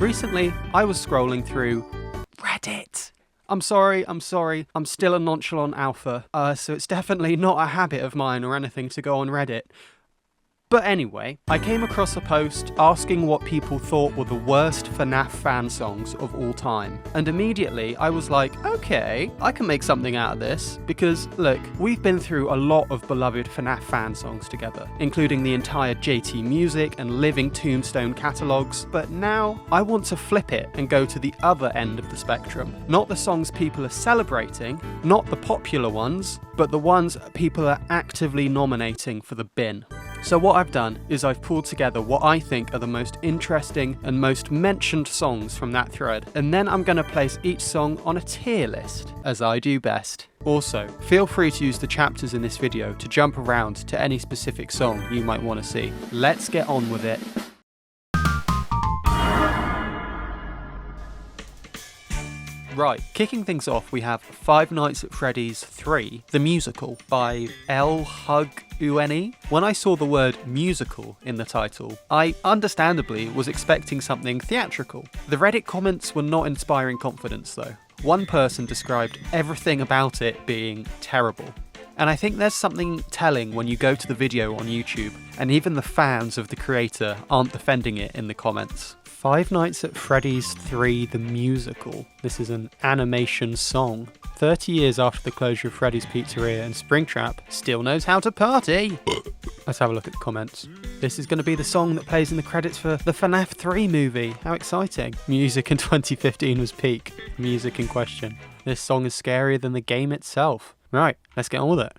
Recently, I was scrolling through Reddit. I'm sorry, I'm still a nonchalant alpha, so it's definitely not a habit of mine or anything to go on Reddit. But anyway, I came across a post asking what people thought were the worst FNAF fan songs of all time. And immediately I was like, okay, I can make something out of this. Because look, we've been through a lot of beloved FNAF fan songs together, including the entire JT Music and Living Tombstone catalogues. But now I want to flip it and go to the other end of the spectrum. Not the songs people are celebrating, not the popular ones, but the ones people are actively nominating for the bin. So what I've done is I've pulled together what I think are the most interesting and most mentioned songs from that thread, and then I'm going to place each song on a tier list, as I do best. Also, feel free to use the chapters in this video to jump around to any specific song you might want to see. Let's get on with it. Right, kicking things off, we have Five Nights at Freddy's 3, the musical, by LHUGUENY. When I saw the word musical in the title, I understandably was expecting something theatrical. The Reddit comments were not inspiring confidence though. One person described everything about it being terrible. And I think there's something telling when you go to the video on YouTube, and even the fans of the creator aren't defending it in the comments. Five Nights at Freddy's 3 the musical. This is an animation song. 30 years after the closure of Freddy's Pizzeria and Springtrap, still knows how to party. Let's have a look at the comments. This is going to be the song that plays in the credits for the FNAF 3 movie. How exciting. Music in 2015 was peak. Music in question. This song is scarier than the game itself. Right, let's get on with it.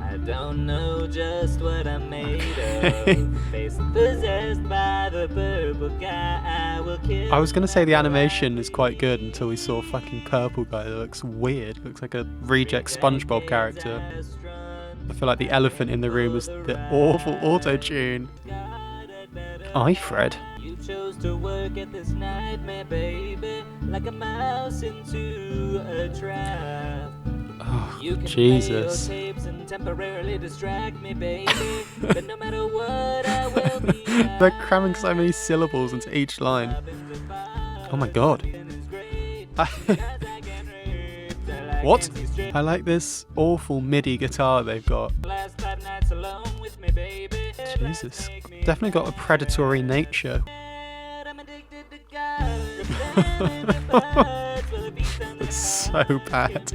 I don't know just what I'm made of. Face possessed by the purple guy. I will kill. I was going to say the animation is quite good until we saw a fucking purple guy that looks weird. Looks like a reject SpongeBob character. I feel like the elephant in the room is the awful auto-tune. Hi, Fred. You chose to work at this nightmare, baby, like a mouse into a trap. Oh, you can Jesus. play your tapes and temporarily distract me, baby. But no matter what, I will be. They're cramming so many syllables into each line. Oh my god. What? I like this awful MIDI guitar they've got. Jesus. Definitely got a predatory nature. It's so bad.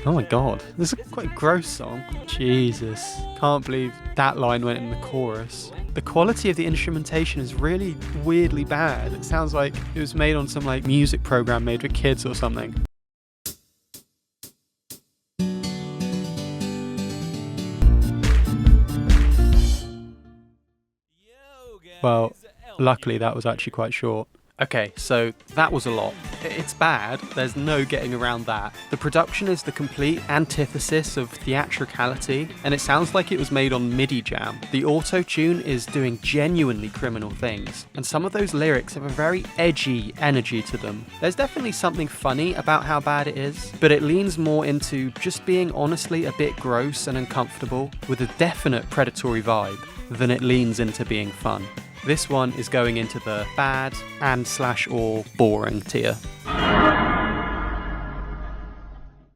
Oh my god. This is quite a gross song. Jesus. Can't believe that line went in the chorus. The quality of the instrumentation is really weirdly bad. It sounds like it was made on some like music program made for kids or something. Well, luckily that was actually quite short. Okay, so that was a lot. It's bad, there's no getting around that. The production is the complete antithesis of theatricality, and it sounds like it was made on MIDI jam. The auto-tune is doing genuinely criminal things, and some of those lyrics have a very edgy energy to them. There's definitely something funny about how bad it is, but it leans more into just being honestly a bit gross and uncomfortable, with a definite predatory vibe, than it leans into being fun. This one is going into the bad and /or boring tier.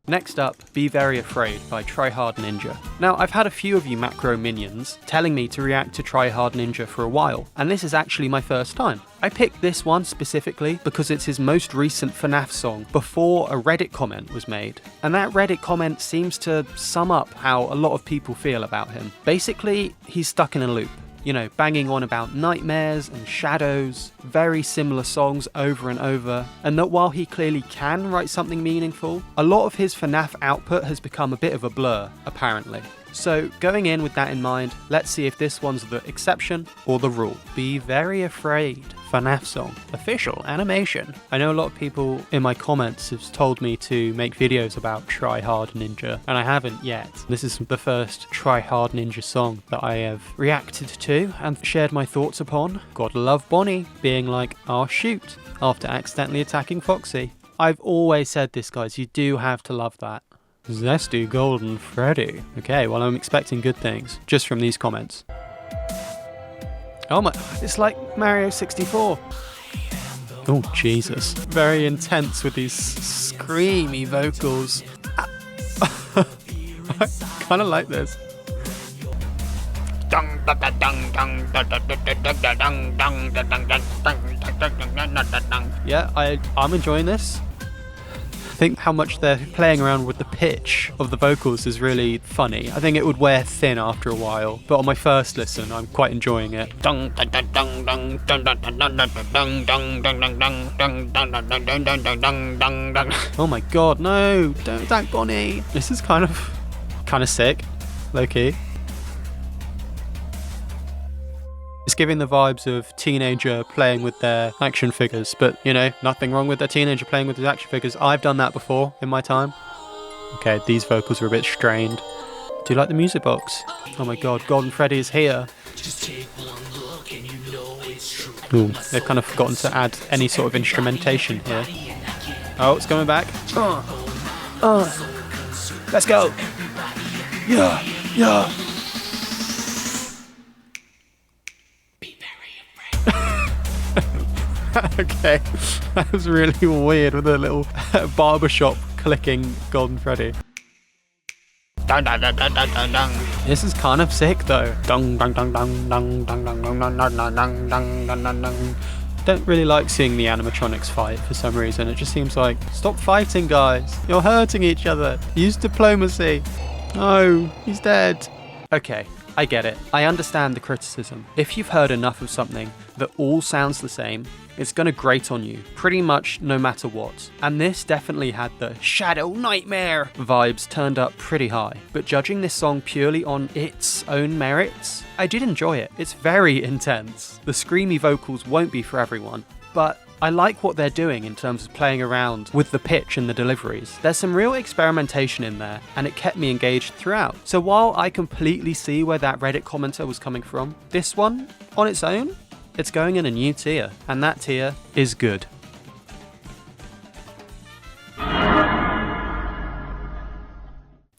Next up, Be Very Afraid by TryHardNinja. Now, I've had a few of you macro minions telling me to react to TryHardNinja for a while, and this is actually my first time. I picked this one specifically because it's his most recent FNAF song before a Reddit comment was made. And that Reddit comment seems to sum up how a lot of people feel about him. Basically, he's stuck in a loop. You know, banging on about nightmares and shadows, very similar songs over and over, and that while he clearly can write something meaningful, a lot of his FNAF output has become a bit of a blur, apparently. So, going in with that in mind, let's see if this one's the exception or the rule. Be Very Afraid, FNAF song, official animation. I know a lot of people in my comments have told me to make videos about TryHardNinja, and I haven't yet. This is the first TryHardNinja song that I have reacted to and shared my thoughts upon. Gotta love Bonnie being like, "Oh shoot," after accidentally attacking Foxy. I've always said this, guys, you do have to love that. Zesty Golden Freddy. Okay, well, I'm expecting good things just from these comments. Oh my, it's like Mario 64. Oh, Jesus. Very intense with these screamy vocals. I kind of like this. Yeah, I'm enjoying this. I think how much they're playing around with the pitch of the vocals is really funny. I think it would wear thin after a while, but on my first listen, I'm quite enjoying it. Oh my god, no! Don't attack Bonnie! This is kind of sick, low-key. It's giving the vibes of teenager playing with their action figures, but you know, nothing wrong with a teenager playing with his action figures. I've done that before in my time. Okay, these vocals are a bit strained. Do you like the music box? Oh my god, Golden Freddy is here. Ooh, they've kind of forgotten to add any sort of instrumentation here. Oh, it's coming back. Let's go. Yeah, yeah. Okay, that was really weird with a little barbershop clicking Golden Freddy. This is kind of sick though. Don't really like seeing the animatronics fight for some reason. It just seems like, stop fighting guys, you're hurting each other, use diplomacy. No, he's dead. Okay, I get it. I understand the criticism. If you've heard enough of something that all sounds the same, it's going to grate on you pretty much no matter what. And this definitely had the Shadow Nightmare vibes turned up pretty high. But judging this song purely on its own merits, I did enjoy it. It's very intense. The screamy vocals won't be for everyone, but I like what they're doing in terms of playing around with the pitch and the deliveries. There's some real experimentation in there, and it kept me engaged throughout. So while I completely see where that Reddit commenter was coming from, this one, on its own, it's going in a new tier, and that tier is good.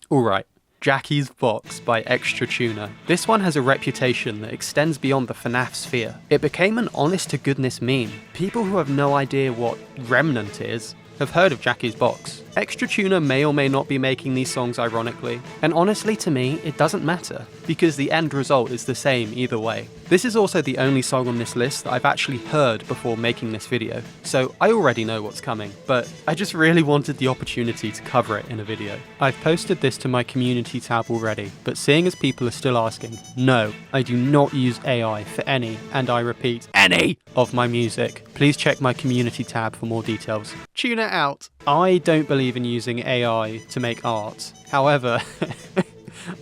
Alright, Jackie's Box by XTRATUNA. This one has a reputation that extends beyond the FNAF sphere. It became an honest-to-goodness meme. People who have no idea what Remnant is have heard of Jackie's Box. XTRATUNA may or may not be making these songs ironically, and honestly to me, it doesn't matter, because the end result is the same either way. This is also the only song on this list that I've actually heard before making this video, so I already know what's coming, but I just really wanted the opportunity to cover it in a video. I've posted this to my community tab already, but seeing as people are still asking, no, I do not use AI for any, and I repeat, any of my music. Please check my community tab for more details. Tune it out. I don't believe in using AI to make art. However,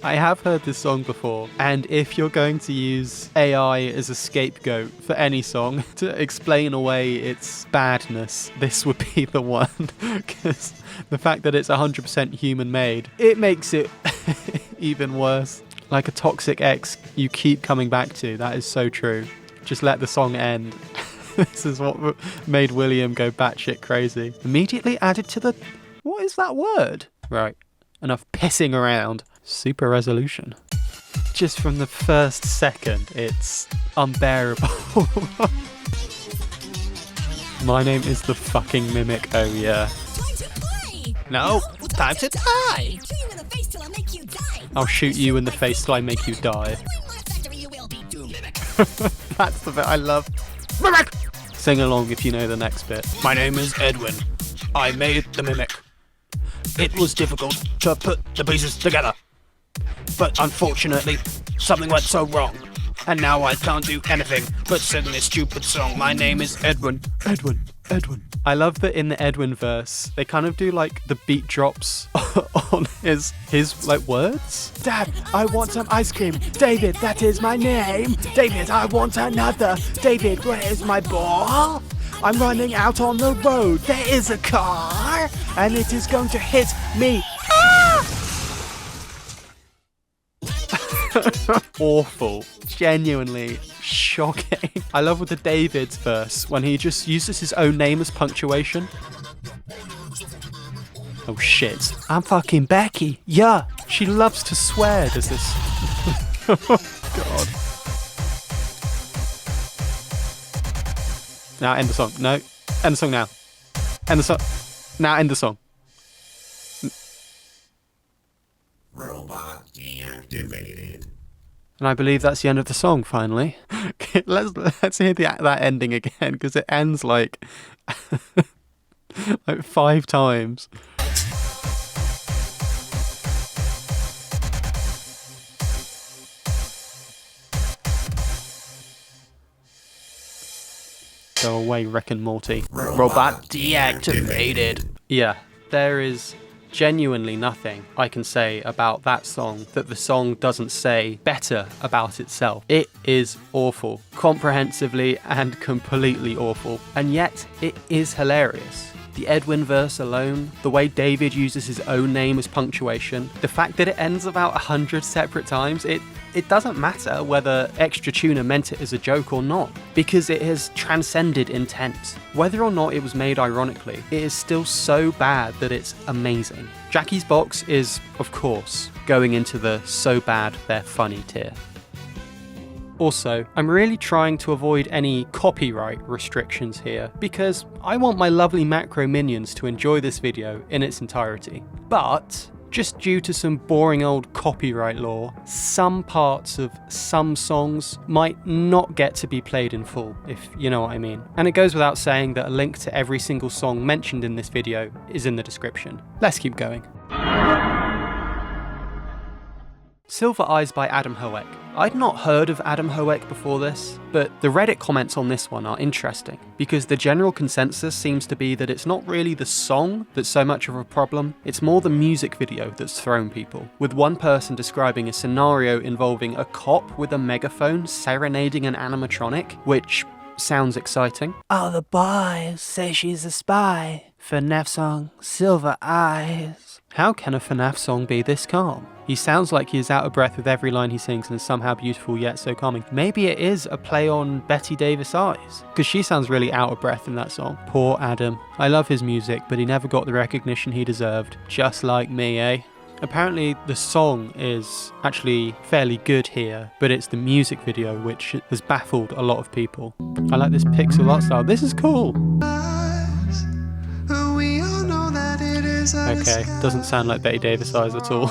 I have heard this song before, and if you're going to use AI as a scapegoat for any song to explain away its badness, this would be the one, because the fact that it's 100% human made, it makes it even worse. Like a toxic ex you keep coming back to, that is so true. Just let the song end. This is what made William go batshit crazy. Immediately added to the... What is that word? Right, enough pissing around. Super resolution. Just from the first second, it's unbearable. My name is the fucking Mimic, oh yeah. Time to play! No, time to die! Shoot you in the face till I make you die! I'll shoot you in the face till I make you die. Well, my factory you will be doomed. That's the bit I love. Mimic! Sing along if you know the next bit. My name is Edwin. I made the Mimic. It was difficult to put the pieces together, but unfortunately, something went so wrong, and now I can't do anything but sing this stupid song. My name is Edwin. Edwin. Edwin. I love that in the Edwin verse, they kind of do like the beat drops on his like words. Dad, I want some ice cream. David, that is my name. David, I want another. David, where is my ball? I'm running out on the road. There is a car, and it is going to hit me. Ah! Awful. Genuinely shocking. I love with the David's verse when he just uses his own name as punctuation. Oh shit. I'm fucking Becky. Yeah. She loves to swear, does this? Oh god. Now end the song. No. End the song now. End the song. Now end the song. Robot deactivated. And I believe that's the end of the song, finally. let's hear that ending again, because it ends like, like 5 times. Go away, Rick and Morty. Robot deactivated. Yeah, there is genuinely nothing I can say about that song that the song doesn't say better about itself. It is awful, comprehensively and completely awful, and yet it is hilarious. The Edwin verse alone, the way David uses his own name as punctuation, the fact that it ends about 100 separate times, it doesn't matter whether XTRATUNA meant it as a joke or not, because it has transcended intent. Whether or not it was made ironically, it is still so bad that it's amazing. Jackie's Box is, of course, going into the so bad they're funny tier. Also, I'm really trying to avoid any copyright restrictions here, because I want my lovely macro minions to enjoy this video in its entirety. But just due to some boring old copyright law, some parts of some songs might not get to be played in full, if you know what I mean. And it goes without saying that a link to every single song mentioned in this video is in the description. Let's keep going. Silver Eyes by Adam Hoek. I'd not heard of Adam Hoek before this, but the Reddit comments on this one are interesting, because the general consensus seems to be that it's not really the song that's so much of a problem, it's more the music video that's thrown people, with one person describing a scenario involving a cop with a megaphone serenading an animatronic, which sounds exciting. All the boys say she's a spy. FNAF song, Silver Eyes. How can a FNAF song be this calm? He sounds like he is out of breath with every line he sings and is somehow beautiful yet so calming. Maybe it is a play on Betty Davis' Eyes, because she sounds really out of breath in that song. Poor Adam. I love his music, but he never got the recognition he deserved. Just like me, eh? Apparently the song is actually fairly good here, but it's the music video which has baffled a lot of people. I like this pixel art style. This is cool. Okay, doesn't sound like Betty Davis' Eyes at all,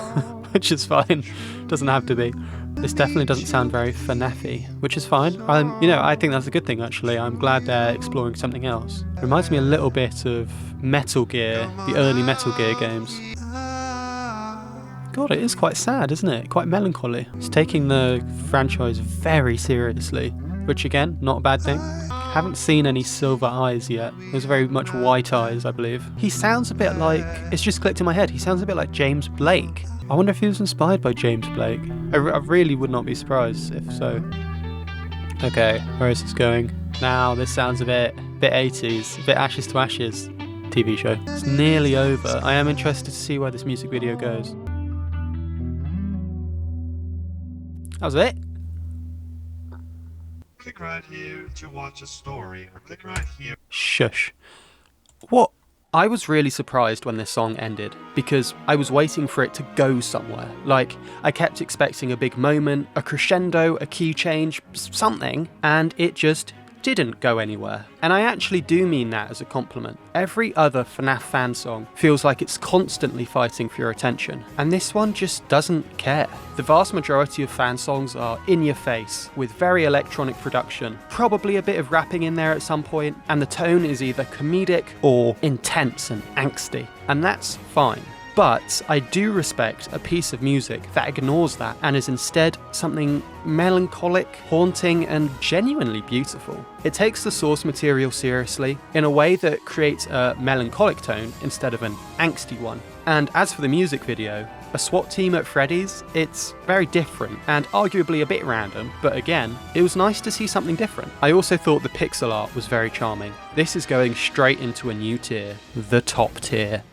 which is fine. Doesn't have to be. This definitely doesn't sound very FNAF-y, which is fine. I think that's a good thing actually. I'm glad they're exploring something else. Reminds me a little bit of Metal Gear, the early Metal Gear games. God, it is quite sad, isn't it? Quite melancholy. It's taking the franchise very seriously, which again, not a bad thing. Haven't seen any silver eyes yet. There's very much white eyes, I believe. He sounds a bit like, it's just clicked in my head, he sounds a bit like James Blake. I wonder if he was inspired by James Blake. I really would not be surprised if so. Okay, where is this going? Now, this sounds a bit 80s, a bit Ashes to Ashes TV show. It's nearly over. I am interested to see where this music video goes. That was it. Click right here to watch a story, or click right here. Shush. What? I was really surprised when this song ended, because I was waiting for it to go somewhere. Like, I kept expecting a big moment, a crescendo, a key change, something, and it just didn't go anywhere. And I actually do mean that as a compliment. Every other FNAF fan song feels like it's constantly fighting for your attention, and this one just doesn't care. The vast majority of fan songs are in your face, with very electronic production, probably a bit of rapping in there at some point, and the tone is either comedic or intense and angsty, and that's fine. But I do respect a piece of music that ignores that and is instead something melancholic, haunting, and genuinely beautiful. It takes the source material seriously in a way that creates a melancholic tone instead of an angsty one. And as for the music video, a SWAT team at Freddy's, it's very different and arguably a bit random, but again, it was nice to see something different. I also thought the pixel art was very charming. This is going straight into a new tier, the top tier.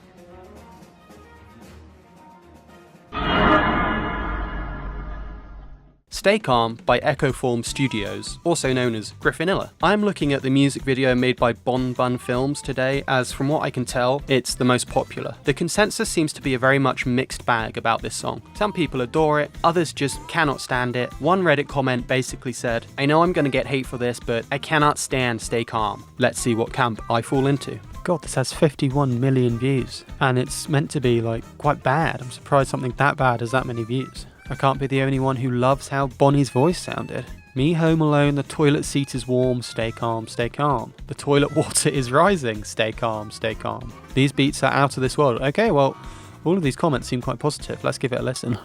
Stay Calm by Echoform Studios, also known as Griffinilla. I'm looking at the music video made by Bon Bun Films today, as from what I can tell, it's the most popular. The consensus seems to be a very much mixed bag about this song. Some people adore it, others just cannot stand it. One Reddit comment basically said, "I know I'm gonna get hate for this, but I cannot stand Stay Calm. Let's see what camp I fall into." God, this has 51 million views, and it's meant to be like quite bad. I'm surprised something that bad has that many views. I can't be the only one who loves how Bonnie's voice sounded. Me home alone, the toilet seat is warm, stay calm, stay calm. The toilet water is rising, stay calm, stay calm. These beats are out of this world. Okay, well, all of these comments seem quite positive. Let's give it a listen.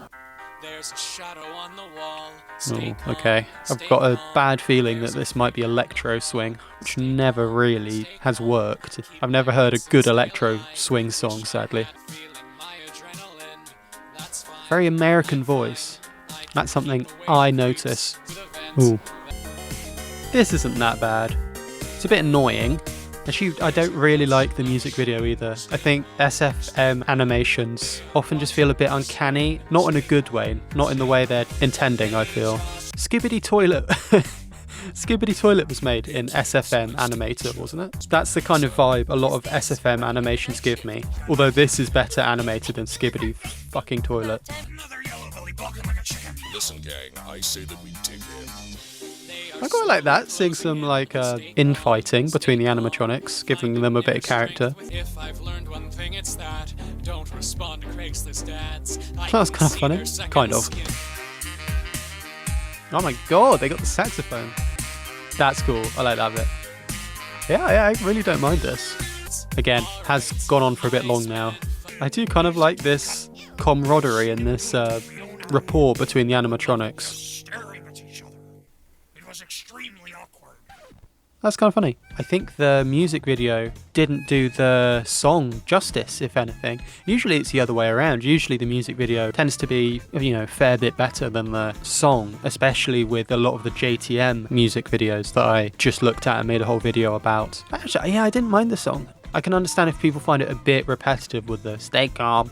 There's a shadow on the wall. Oh, okay. I've got a bad feeling that this might be electro swing, which never really has worked. I've never heard a good electro swing song, sadly. Very American voice. That's something I notice. Ooh. This isn't that bad. It's a bit annoying. Actually, I don't really like the music video either. I think SFM animations often just feel a bit uncanny, not in a good way, not in the way they're intending, I feel. Skibbity Toilet. Skibbity Toilet was made in SFM Animator, wasn't it? That's the kind of vibe a lot of SFM animations give me. Although this is better animated than Skibbity fucking Toilet. Listen, gang, I say that we dig in. I quite like that, seeing some like infighting between the animatronics, giving them a bit of character. If I've learned one thing, it's that don't respond to Craigslist ads. That's kind of funny. Kind of. Oh my god, they got the saxophone. That's cool. I like that bit. Yeah, I really don't mind this. Again, has gone on for a bit long now. I do kind of like this camaraderie and this rapport between the animatronics. Staring at each other. It was extremely awkward. That's kind of funny. I think the music video didn't do the song justice, if anything. Usually it's the other way around. Usually the music video tends to be, a fair bit better than the song, especially with a lot of the JTM music videos that I just looked at and made a whole video about. Actually, yeah, I didn't mind the song. I can understand if people find it a bit repetitive with the stay calm,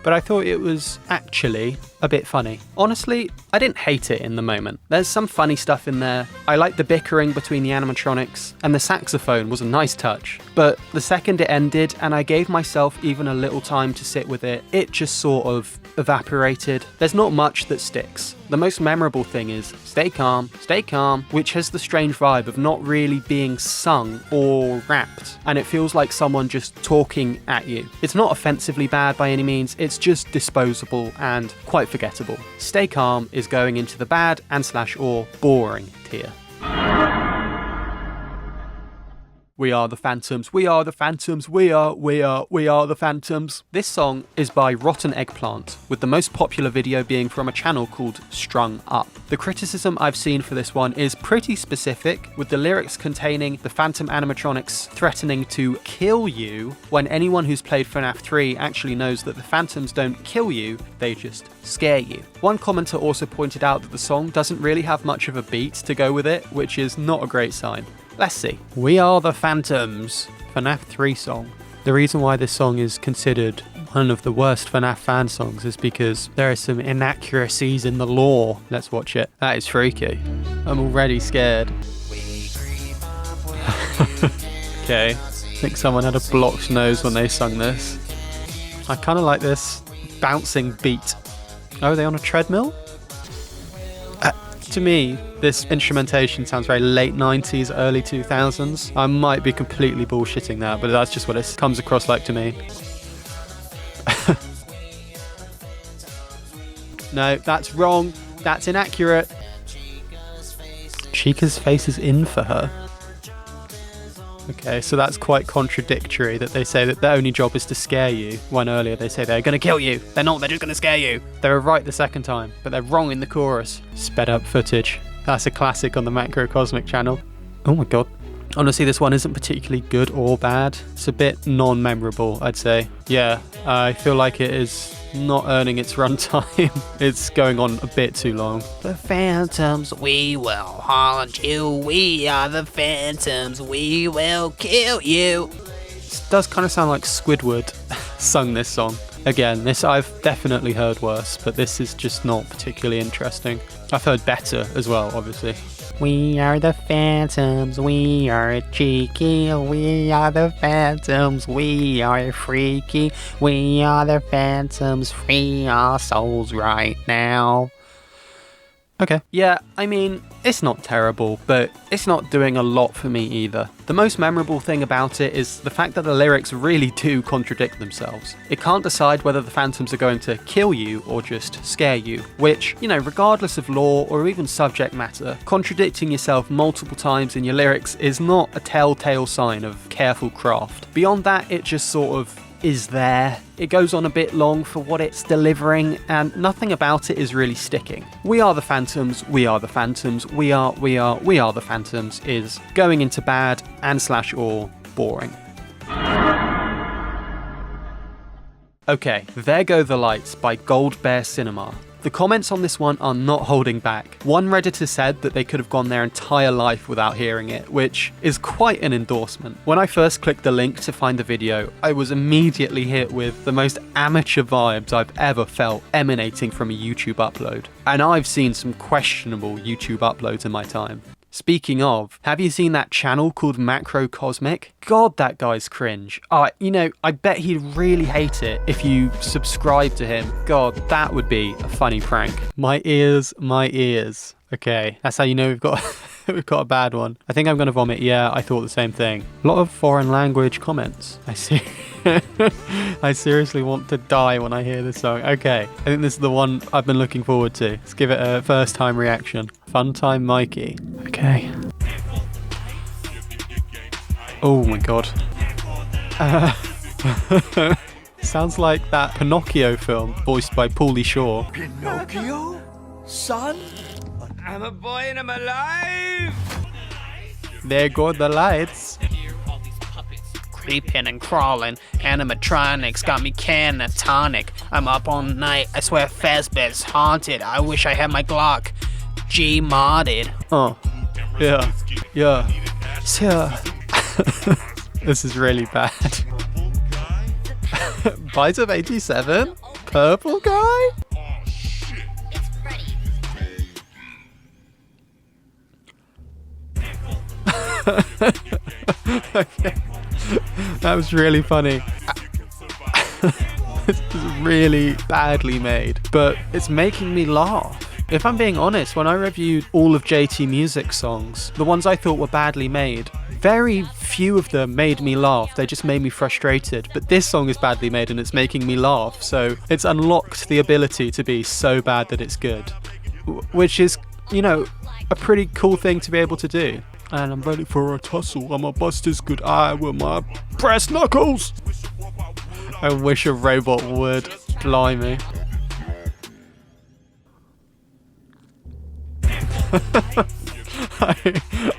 but I thought it was actually a bit funny. Honestly, I didn't hate it in the moment. There's some funny stuff in there. I liked the bickering between the animatronics, and the saxophone was a nice touch. But the second it ended, and I gave myself even a little time to sit with it, it just sort of evaporated. There's not much that sticks. The most memorable thing is stay calm, which has the strange vibe of not really being sung or rapped, and it feels like someone just talking at you. It's not offensively bad by any means, it's just disposable and quite forgettable. Stay Calm is going into the bad and / or boring tier. We are the Phantoms, we are the Phantoms, we are the Phantoms. This song is by Rotten Eggplant, with the most popular video being from a channel called Strung Up. The criticism I've seen for this one is pretty specific, with the lyrics containing the Phantom animatronics threatening to kill you, when anyone who's played FNAF 3 actually knows that the Phantoms don't kill you, they just scare you. One commenter also pointed out that the song doesn't really have much of a beat to go with it, which is not a great sign. Let's see. We Are the Phantoms, FNAF 3 song. The reason why this song is considered one of the worst FNAF fan songs is because there are some inaccuracies in the lore. Let's watch it. That is freaky. I'm already scared. Okay. I think someone had a blocked nose when they sung this. I kind of like this bouncing beat. Oh, are they on a treadmill? To me, this instrumentation sounds very late 90s, early 2000s. I might be completely bullshitting that, but that's just what it comes across like to me. No, that's wrong. That's inaccurate. Chica's face is in for her. Okay, so that's quite contradictory that they say that their only job is to scare you, when earlier they say they're going to kill you. They're not, they're just going to scare you. They were right the second time, but they're wrong in the chorus. Sped up footage. That's a classic on the Macrocosmic channel. Oh my god. Honestly, this one isn't particularly good or bad. It's a bit non-memorable, I'd say. Yeah, I feel like it is not earning its runtime. It's going on a bit too long. The Phantoms, we will haunt you. We are the Phantoms, we will kill you. It does kind of sound like Squidward sung this song. Again, this I've definitely heard worse, but this is just not particularly interesting. I've heard better as well, obviously. We are the Phantoms, we are cheeky, we are the Phantoms, we are freaky, we are the Phantoms, free our souls right now. Okay. Yeah, I mean, it's not terrible, but it's not doing a lot for me either. The most memorable thing about it is the fact that the lyrics really do contradict themselves. It can't decide whether the phantoms are going to kill you or just scare you, which, you know, regardless of lore or even subject matter, contradicting yourself multiple times in your lyrics is not a telltale sign of careful craft. Beyond that, it just sort of is there. It goes on a bit long for what it's delivering, and nothing about it is really sticking. We are the phantoms, we are the phantoms, we are the phantoms is going into bad and / or boring. Okay, There Go the Lights by Gold Bear Cinema. The comments on this one are not holding back. One Redditor said that they could have gone their entire life without hearing it, which is quite an endorsement. When I first clicked the link to find the video, I was immediately hit with the most amateur vibes I've ever felt emanating from a YouTube upload. And I've seen some questionable YouTube uploads in my time. Speaking of, have you seen that channel called Macrocosmic? God, that guy's cringe. You know, I bet he'd really hate it if you subscribe to him. God, that would be a funny prank. My ears, my ears. Okay, that's how you know we've got we've got a bad one. I think I'm gonna vomit. Yeah, I thought the same thing. A lot of foreign language comments. I see. I seriously want to die when I hear this song. Okay, I think this is the one I've been looking forward to. Let's give it a first time reaction. Fun Time Mikey. Okay. Oh my god. Sounds like that Pinocchio film voiced by Pauly Shore. Pinocchio? Son? I'm a boy and I'm alive! There go the lights. Creeping and crawling, animatronics got me catatonic. I'm up all night, I swear Fazbear's haunted. I wish I had my Glock G-modded. Oh, yeah. This is really bad. Bite of 87? Purple guy? It's Freddy. Okay. That was really funny. This is really badly made, but it's making me laugh. If I'm being honest, when I reviewed all of JT Music's songs, the ones I thought were badly made, very few of them made me laugh. They just made me frustrated. But this song is badly made and it's making me laugh, so it's unlocked the ability to be so bad that it's good, which is, you know, a pretty cool thing to be able to do. And I'm ready for a tussle. I'm a bust his good eye with my brass knuckles. I wish a robot would. Blimey.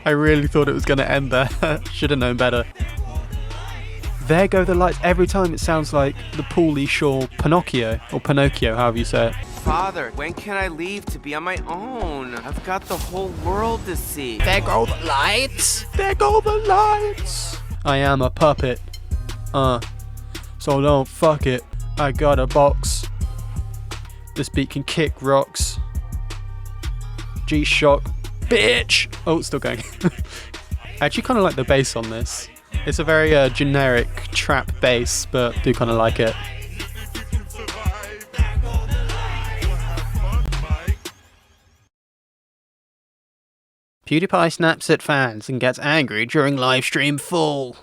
I really thought it was going to end there. Should have known better. There Go the Lights. Every time it sounds like the Pauly Shore Pinocchio, or Pinocchio, however you say it. Father, when can I leave to be on my own? I've got the whole world to see. There go the lights. There go the lights. I am a puppet. So don't fuck it. I got a box. This beat can kick rocks. G-Shock. Bitch! Oh, it's still going. I actually kind of like the bass on this. It's a very generic trap bass, but I do kind of like it. PewDiePie snaps at fans and gets angry during livestream full.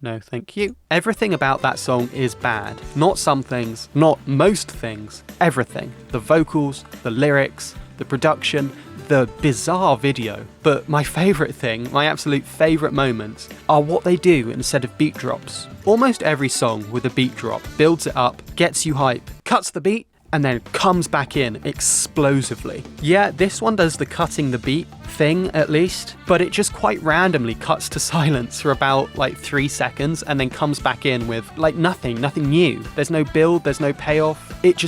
No, thank you. Everything about that song is bad. Not some things, not most things, everything. The vocals, the lyrics, the production, the bizarre video. But my favourite thing, my absolute favourite moments, are what they do instead of beat drops. Almost every song with a beat drop builds it up, gets you hype, cuts the beat, and then comes back in explosively. Yeah, this one does the cutting the beat thing at least, but it just quite randomly cuts to silence for about like 3 seconds and then comes back in with like nothing new. There's no build, there's no payoff. It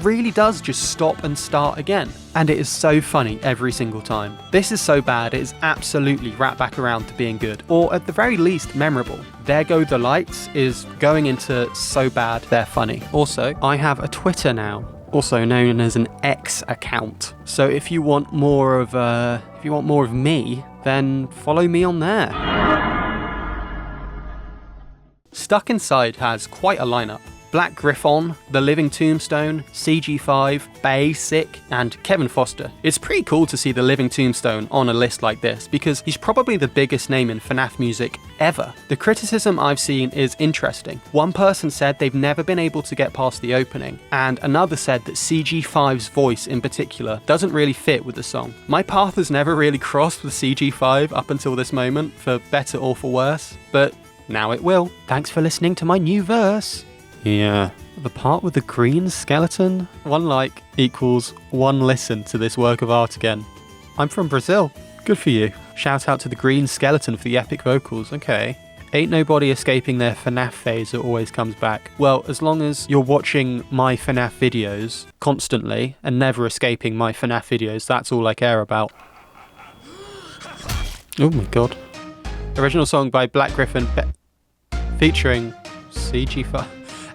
really does just stop and start again. And it is so funny every single time. This is so bad, it is absolutely wrapped back around to being good, or at the very least memorable. There Go the Lights is going into so bad they're funny. Also, I have a Twitter now, also known as an X account. So if you want more of me, then follow me on there. Stuck Inside has quite a lineup. Black Griffon, The Living Tombstone, CG5, Basic, and Kevin Foster. It's pretty cool to see The Living Tombstone on a list like this because he's probably the biggest name in FNAF music ever. The criticism I've seen is interesting. One person said they've never been able to get past the opening, and another said that CG5's voice in particular doesn't really fit with the song. My path has never really crossed with CG5 up until this moment, for better or for worse, but now it will. Thanks for listening to my new verse. Yeah, the part with the green skeleton? 1 like equals 1 listen to this work of art again. I'm from Brazil. Good for you. Shout out to the green skeleton for the epic vocals. Okay. Ain't nobody escaping their FNAF phase that always comes back. Well, as long as you're watching my FNAF videos constantly and never escaping my FNAF videos, that's all I care about. Oh my god. Original song by Black Griffon featuring CG5.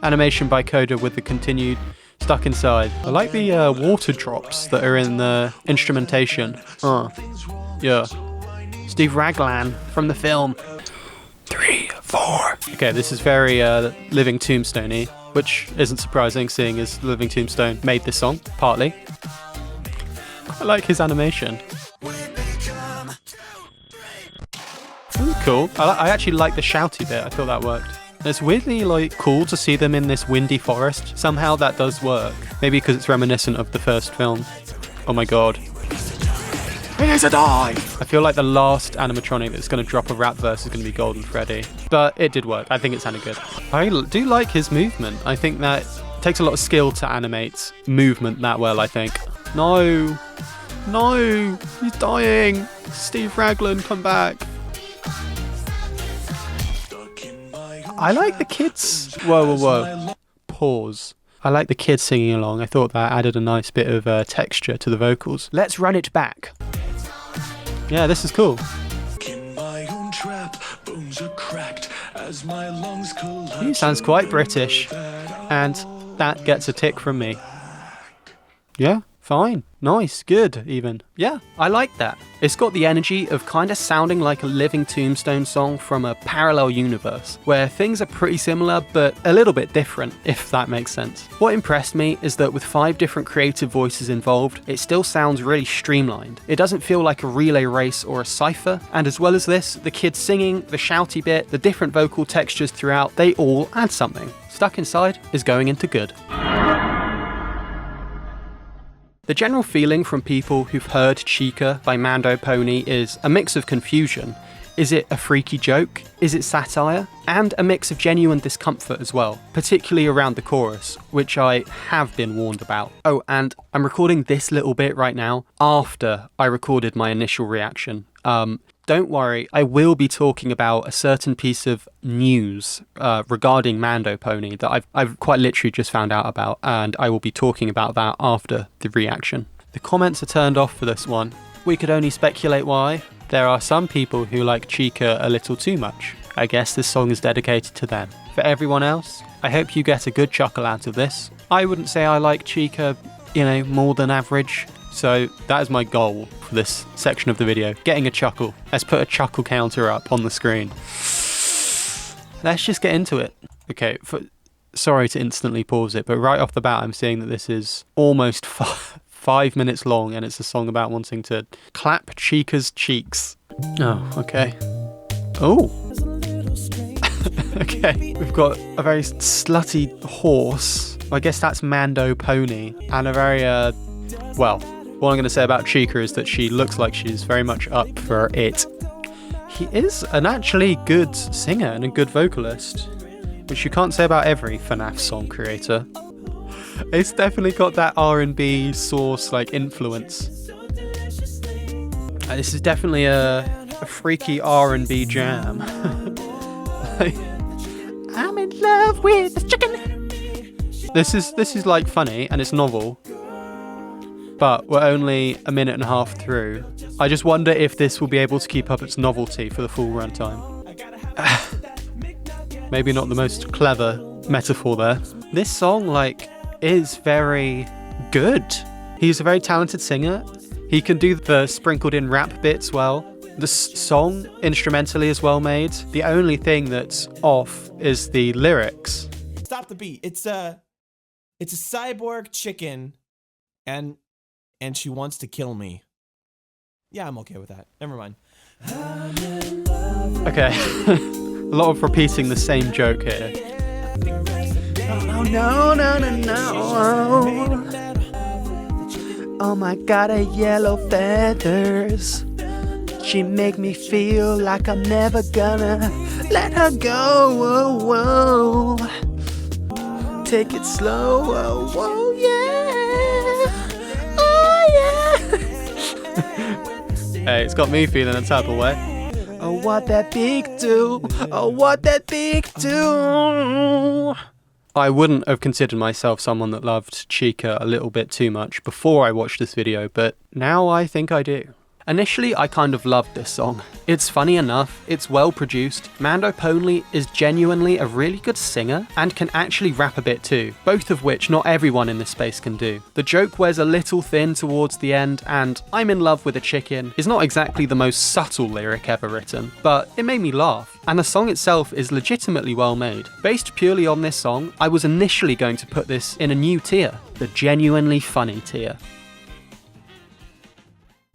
Animation by Coda with the continued Stuck Inside. I like the water drops that are in the instrumentation. Yeah. Steve Raglan from the film. 3, 4. Okay, this is very Living Tombstone-y, which isn't surprising seeing as Living Tombstone made this song, partly. I like his animation. Ooh, cool. I actually like the shouty bit. I thought that worked. It's weirdly like cool to see them in this windy forest. Somehow that does work. Maybe because it's reminiscent of the first film. Oh my god. It is a dive! I feel like the last animatronic that's going to drop a rap verse is going to be Golden Freddy. But it did work. I think it sounded good. I do like his movement. I think that it takes a lot of skill to animate movement that well, I think. No! No! He's dying! Steve Raglan, come back! I like the kids. Whoa. Pause. I like the kids singing along. I thought that added a nice bit of texture to the vocals. Let's run it back. Yeah, this is cool. He sounds quite British, and that gets a tick from me. Yeah, fine. Nice, good, even. Yeah, I like that. It's got the energy of kind of sounding like a Living Tombstone song from a parallel universe, where things are pretty similar, but a little bit different, if that makes sense. What impressed me is that with 5 different creative voices involved, it still sounds really streamlined. It doesn't feel like a relay race or a cipher, and as well as this, the kids singing, the shouty bit, the different vocal textures throughout, they all add something. Stuck Inside is going into good. The general feeling from people who've heard Chica by MandoPony is a mix of confusion. Is it a freaky joke? Is it satire? And a mix of genuine discomfort as well, particularly around the chorus, which I have been warned about. Oh, and I'm recording this little bit right now after I recorded my initial reaction. Don't worry, I will be talking about a certain piece of news regarding MandoPony that I've quite literally just found out about, and I will be talking about that after the reaction. The comments are turned off for this one. We could only speculate why. There are some people who like Chica a little too much. I guess this song is dedicated to them. For everyone else, I hope you get a good chuckle out of this. I wouldn't say I like Chica, more than average. So that is my goal for this section of the video, getting a chuckle. Let's put a chuckle counter up on the screen. Let's just get into it. Okay, sorry to instantly pause it, but right off the bat I'm seeing that this is almost 5 minutes long and it's a song about wanting to clap Chica's cheeks. Oh, okay. Oh. Okay, we've got a very slutty horse. I guess that's MandoPony, and a very, well, what I'm going to say about Chica is that she looks like she's very much up for it. He is an actually good singer and a good vocalist, which you can't say about every FNAF song creator. It's definitely got that R&B source influence. This is definitely a freaky R&B jam. I'm in love with the chicken. This is like funny and it's novel, but we're only a minute and a half through. I just wonder if this will be able to keep up its novelty for the full runtime. Maybe not the most clever metaphor there. This song, like, is very good. He's a very talented singer. He can do the sprinkled in rap bits well. The song instrumentally is well made. The only thing that's off is the lyrics. Stop the beat. It's a cyborg chicken and she wants to kill me. Yeah, I'm okay with that. Never mind. Okay. A lot of repeating the same joke here. Oh, no. Oh my god, her yellow feathers. She make me feel like I'm never gonna let her go. Whoa, whoa. Take it slow. Whoa, whoa, yeah. Oh, yeah. Hey, it's got me feeling a type of way. Oh, what that big do? Oh, what that big do? I wouldn't have considered myself someone that loved Chica a little bit too much before I watched this video, but now I think I do. Initially, I kind of loved this song. It's funny enough, it's well produced, MandoPony is genuinely a really good singer and can actually rap a bit too, both of which not everyone in this space can do. The joke wears a little thin towards the end, and I'm in love with a chicken is not exactly the most subtle lyric ever written, but it made me laugh. And the song itself is legitimately well made. Based purely on this song, I was initially going to put this in a new tier, the genuinely funny tier.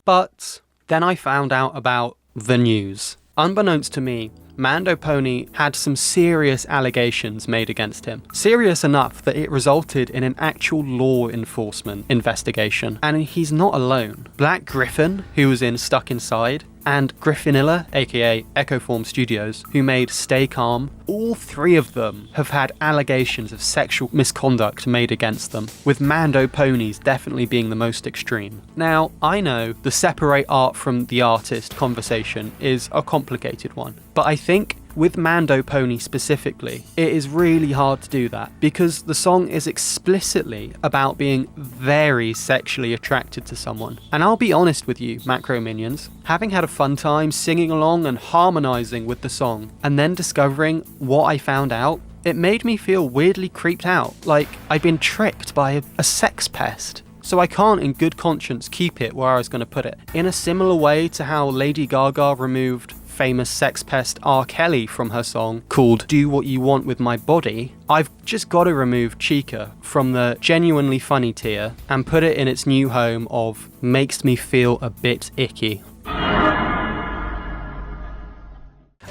But then I found out about the news. Unbeknownst to me, MandoPony had some serious allegations made against him. Serious enough that it resulted in an actual law enforcement investigation. And he's not alone. Black Griffin, who was in Stuck Inside, and Griffinilla, aka Echoform Studios, who made Stay Calm, all three of them have had allegations of sexual misconduct made against them, with MandoPony's definitely being the most extreme. Now, I know the separate art from the artist conversation is a complicated one, but I think with MandoPony specifically, it is really hard to do that because the song is explicitly about being very sexually attracted to someone. And I'll be honest with you, Macro Minions, having had a fun time singing along and harmonizing with the song, and then discovering what I found out, it made me feel weirdly creeped out, like I'd been tricked by a sex pest. So I can't in good conscience keep it where I was going to put it. In a similar way to how Lady Gaga removed famous sex pest R. Kelly from her song called Do What You Want With My Body, I've just got to remove Chica from the genuinely funny tier and put it in its new home of makes me feel a bit icky.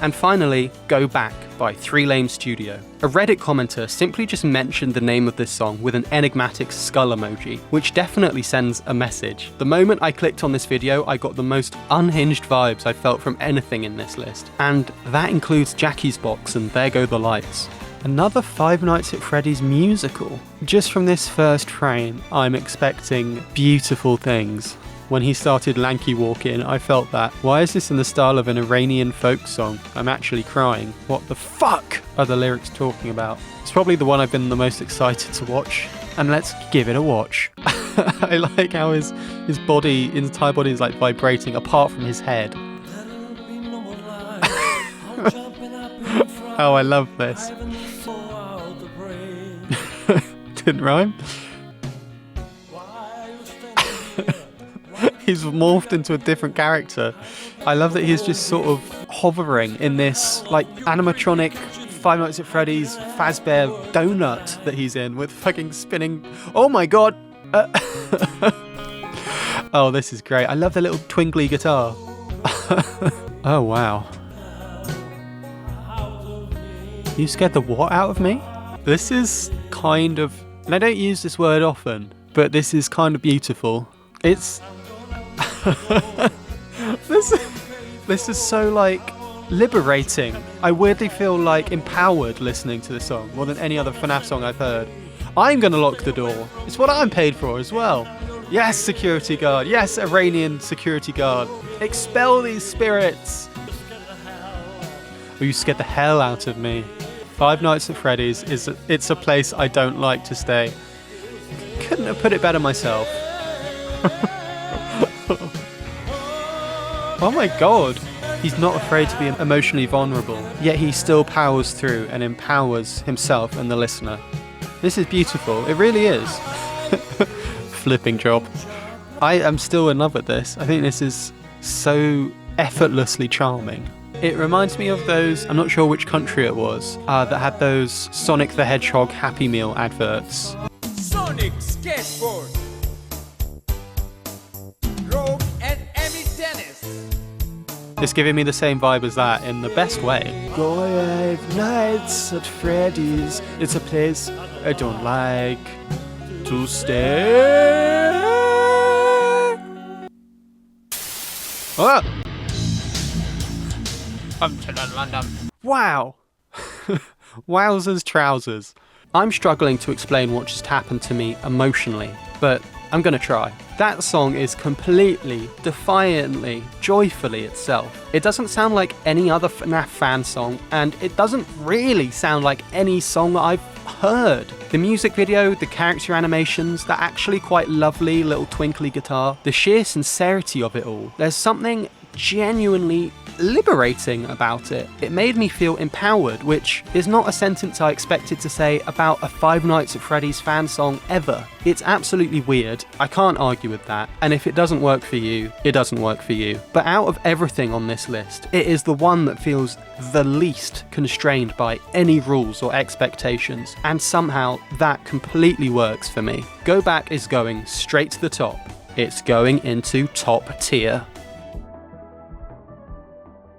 And finally, Go Back by 3 Lame Studio. A Reddit commenter simply just mentioned the name of this song with an enigmatic skull emoji, which definitely sends a message. The moment I clicked on this video, I got the most unhinged vibes I felt from anything in this list. And that includes Jackie's Box and There Go the Lights. Another Five Nights at Freddy's musical. Just from this first frame, I'm expecting beautiful things. When he started Lanky Walking, I felt that. Why is this in the style of an Iranian folk song? I'm actually crying. What the fuck are the lyrics talking about? It's probably the one I've been the most excited to watch. And let's give it a watch. I like how his body, his entire body is like vibrating apart from his head. Oh, I love this. Didn't rhyme. He's morphed into a different character. I love that he's just sort of hovering in this like animatronic Five Nights at Freddy's Fazbear donut that he's in with fucking spinning. Oh my god! Oh, this is great. I love the little twinkly guitar. Oh wow. You scared the what out of me? This is kind of, and I don't use this word often, but this is kind of beautiful. It's this is so like liberating. I weirdly feel like empowered listening to this song more than any other FNAF song I've heard. I'm gonna lock the door. It's what I'm paid for as well. Yes, security guard. Yes, Iranian security guard. Expel these spirits. Oh, you scared the hell out of me. Five Nights at Freddy's it's a place I don't like to stay. Couldn't have put it better myself. Oh my god. He's not afraid to be emotionally vulnerable, yet he still powers through and empowers himself and the listener. This is beautiful. It really is. Flipping job. I am still in love with this. I think this is so effortlessly charming. It reminds me of those, I'm not sure which country it was, that had those Sonic the Hedgehog Happy Meal adverts. Sonic Skateboard, Rogue and Emmy Tennis. It's giving me the same vibe as that in the best way. Five Nights at Freddy's. It's a place I don't like to stay. Ah! Come to the London. Wow. Wowzers trousers. I'm struggling to explain what just happened to me emotionally, but I'm gonna try. That song is completely, defiantly, joyfully itself. It doesn't sound like any other FNAF fan song, and it doesn't really sound like any song that I've heard. The music video, the character animations, that actually quite lovely little twinkly guitar, the sheer sincerity of it all. There's something genuinely liberating about it. It made me feel empowered, which is not a sentence I expected to say about a Five Nights at Freddy's fan song ever. It's absolutely weird. I can't argue with that. And if it doesn't work for you, it doesn't work for you. But out of everything on this list, it is the one that feels the least constrained by any rules or expectations. And somehow that completely works for me. Go Back is going straight to the top. It's going into top tier.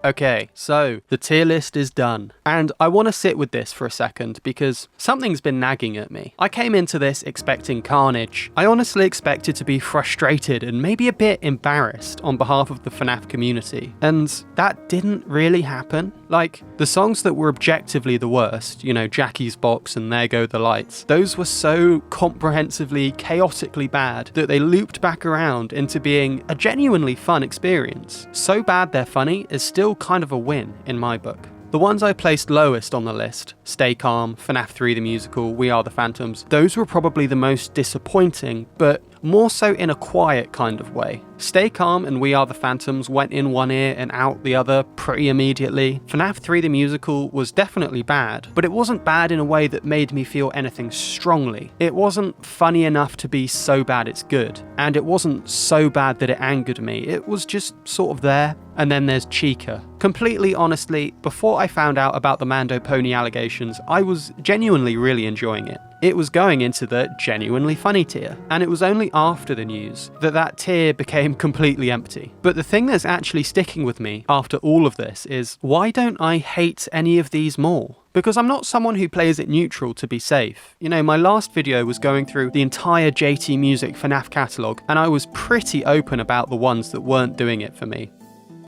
Okay, so the tier list is done, and I want to sit with this for a second because something's been nagging at me. I came into this expecting carnage. I honestly expected to be frustrated and maybe a bit embarrassed on behalf of the FNAF community, and that didn't really happen. Like, the songs that were objectively the worst, you know, Jackie's Box and There Go the Lights, those were so comprehensively, chaotically bad that they looped back around into being a genuinely fun experience. So bad they're funny is still kind of a win in my book. The ones I placed lowest on the list, Stay Calm, FNAF 3 the Musical, We Are the Phantoms, those were probably the most disappointing, but more so in a quiet kind of way. Stay Calm and We Are the Phantoms went in one ear and out the other pretty immediately. FNAF 3 the Musical was definitely bad, but it wasn't bad in a way that made me feel anything strongly. It wasn't funny enough to be so bad it's good, and it wasn't so bad that it angered me. It was just sort of there. And then there's Chica. Completely honestly, before I found out about the MandoPony allegations, I was genuinely really enjoying it. It was going into the genuinely funny tier, and it was only after the news that that tier became completely empty. But the thing that's actually sticking with me after all of this is, why don't I hate any of these more? Because I'm not someone who plays it neutral to be safe. You know, my last video was going through the entire JT Music FNAF catalogue, and I was pretty open about the ones that weren't doing it for me.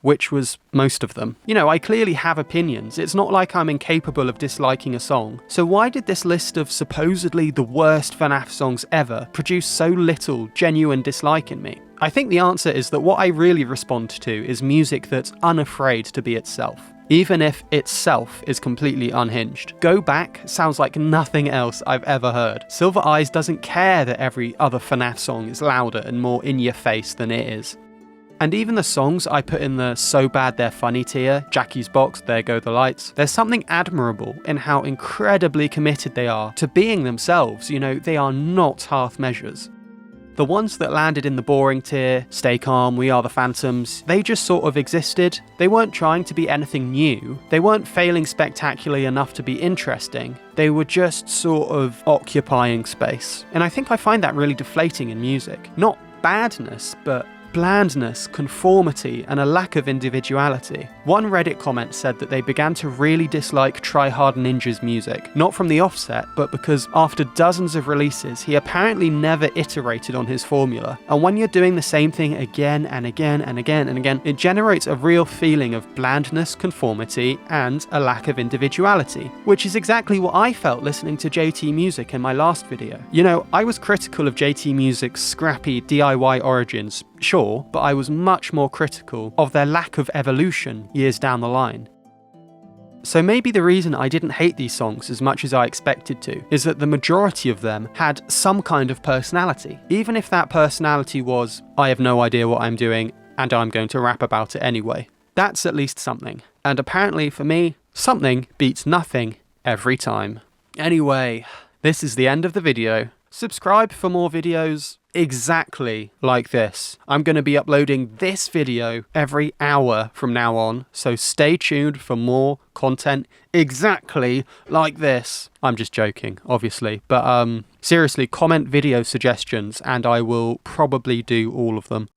Which was most of them. You know, I clearly have opinions. It's not like I'm incapable of disliking a song. So why did this list of supposedly the worst FNAF songs ever produce so little genuine dislike in me? I think the answer is that what I really respond to is music that's unafraid to be itself, even if itself is completely unhinged. Go Back sounds like nothing else I've ever heard. Silver Eyes doesn't care that every other FNAF song is louder and more in your face than it is. And even the songs I put in the so bad they're funny tier, Jackie's Box, There Go the Lights, there's something admirable in how incredibly committed they are to being themselves. You know, they are not half measures. The ones that landed in the boring tier, Stay Calm, We Are the Phantoms, they just sort of existed. They weren't trying to be anything new. They weren't failing spectacularly enough to be interesting. They were just sort of occupying space. And I think I find that really deflating in music. Not badness, but blandness, conformity, and a lack of individuality. One Reddit comment said that they began to really dislike TryHardNinja's music, not from the offset, but because after dozens of releases, he apparently never iterated on his formula. And when you're doing the same thing again and again and again and again, it generates a real feeling of blandness, conformity, and a lack of individuality, which is exactly what I felt listening to JT Music in my last video. You know, I was critical of JT Music's scrappy DIY origins, sure, but I was much more critical of their lack of evolution years down the line. So maybe the reason I didn't hate these songs as much as I expected to is that the majority of them had some kind of personality. Even if that personality was, I have no idea what I'm doing and I'm going to rap about it anyway. That's at least something. And apparently for me, something beats nothing every time. Anyway, this is the end of the video. Subscribe for more videos exactly like this. I'm going to be uploading this video every hour from now on, so stay tuned for more content exactly like this. I'm just joking, obviously, but seriously, comment video suggestions and I will probably do all of them.